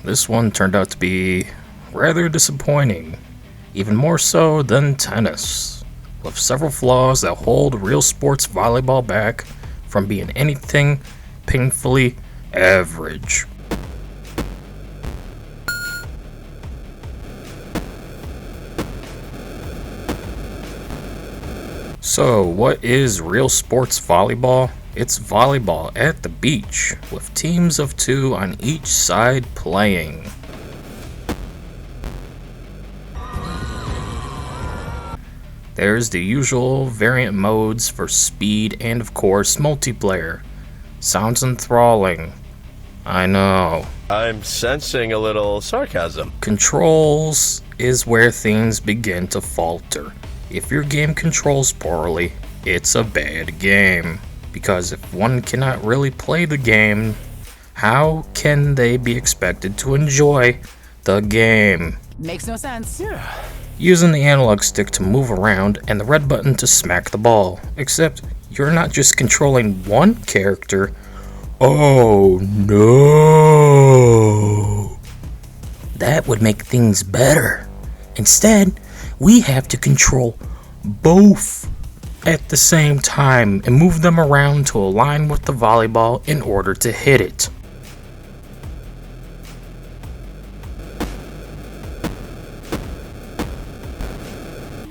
this one turned out to be rather disappointing, even more so than tennis, with several flaws that hold Realsports Volleyball back from being anything painfully average. So, what is Realsports Volleyball? It's volleyball at the beach, with teams of 2 on each side playing. There's the usual variant modes for speed and of course multiplayer. Sounds enthralling. I know. I'm sensing a little sarcasm. Controls is where things begin to falter. If your game controls poorly, it's a bad game. Because if one cannot really play the game, how can they be expected to enjoy the game? Makes no sense. Yeah. Using the analog stick to move around and the red button to smack the ball. Except you're not just controlling one character. Oh no! That would make things better. Instead, we have to control both at the same time and move them around to align with the volleyball in order to hit it.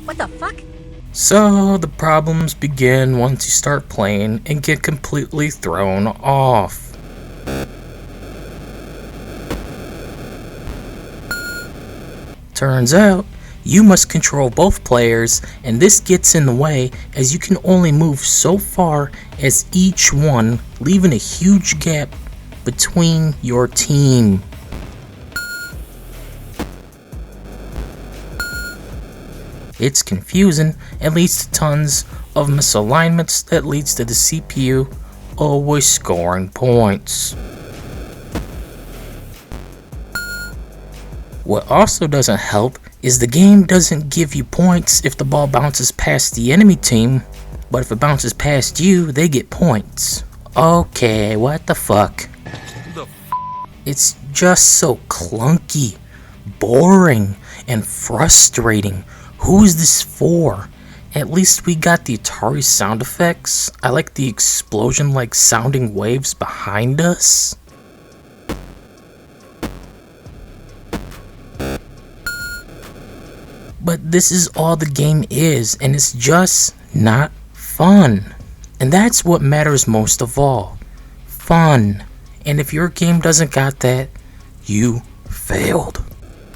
What the fuck? So the problems begin once you start playing and get completely thrown off. Turns out, you must control both players, and this gets in the way as you can only move so far as each one, leaving a huge gap between your team. It's confusing and leads to tons of misalignments that leads to the CPU always scoring points. What also doesn't help is the game doesn't give you points if the ball bounces past the enemy team, but if it bounces past you, they get points. Okay, what the fuck? It's just so clunky, boring, and frustrating. Who is this for? At least we got the Atari sound effects. I like the explosion-like sounding waves behind us. But this is all the game is, and it's just not fun. And that's what matters most of all. Fun. And if your game doesn't got that, you failed.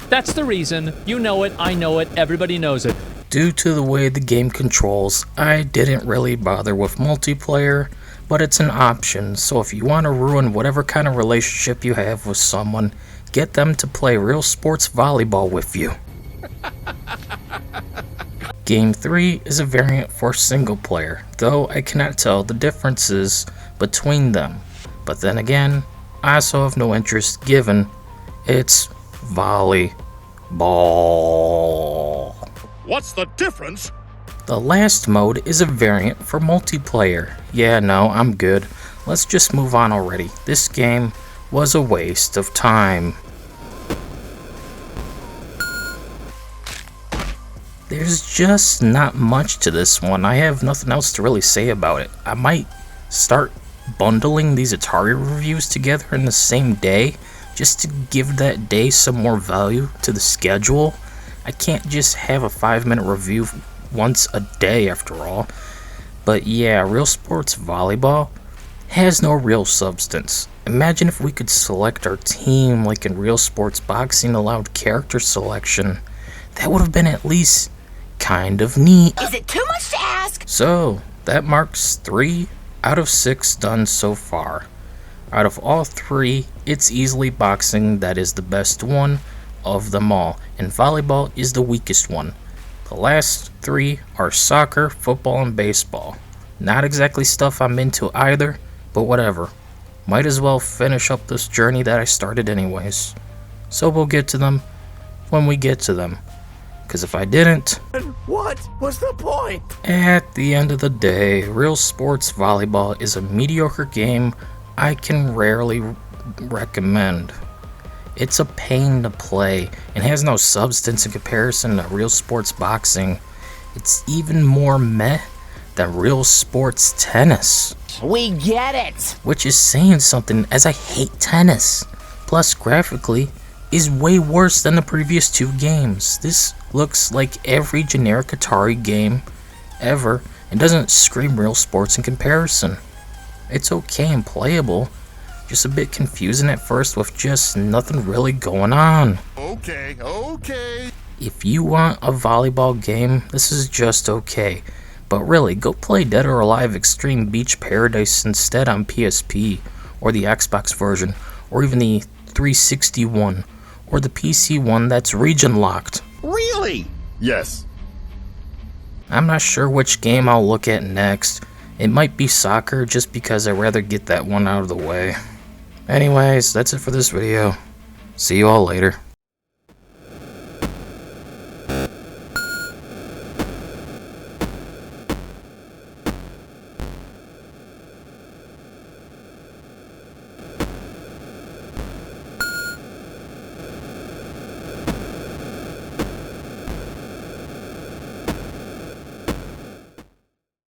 That's the reason. You know it, I know it, everybody knows it. Due to the way the game controls, I didn't really bother with multiplayer, but it's an option, so if you want to ruin whatever kind of relationship you have with someone, get them to play Realsports Volleyball with you. Game 3 is a variant for single player, though I cannot tell the differences between them. But then again, I also have no interest given it's volleyball. What's the difference? The last mode is a variant for multiplayer. Yeah, no, I'm good. Let's just move on already. This game was a waste of time. There's just not much to this one. I have nothing else to really say about it. I might start bundling these Atari reviews together in the same day, just to give that day some more value to the schedule. I can't just have a 5-minute review once a day after all. But yeah, Realsports Volleyball has no real substance. Imagine if we could select our team like in Realsports Boxing allowed character selection. That would have been at least kind of neat. Is it too much to ask? So, that marks 3 out of 6 done so far. Out of all 3, it's easily boxing that is the best one of them all, and volleyball is the weakest one. The last 3 are soccer, football, and baseball. Not exactly stuff I'm into either, but whatever. Might as well finish up this journey that I started anyways. So we'll get to them when we get to them. Because if I didn't, And what was the point? at the end of the day, Realsports Volleyball is a mediocre game I can rarely recommend. It's a pain to play and has no substance in comparison to Real Sports Boxing. It's even more meh than Real Sports Tennis. We get it! Which is saying something, as I hate tennis. Plus, graphically, is way worse than the previous two games. This looks like every generic Atari game ever and doesn't scream Real Sports in comparison. It's okay and playable, just a bit confusing at first with just nothing really going on. Okay. If you want a volleyball game, this is just okay. But really, go play Dead or Alive Extreme Beach Paradise instead on PSP, or the Xbox version, or even the 360 one, or the PC one that's region locked. Really? Yes. I'm not sure which game I'll look at next. It might be soccer, just because I'd rather get that one out of the way. Anyways, that's it for this video. See you all later.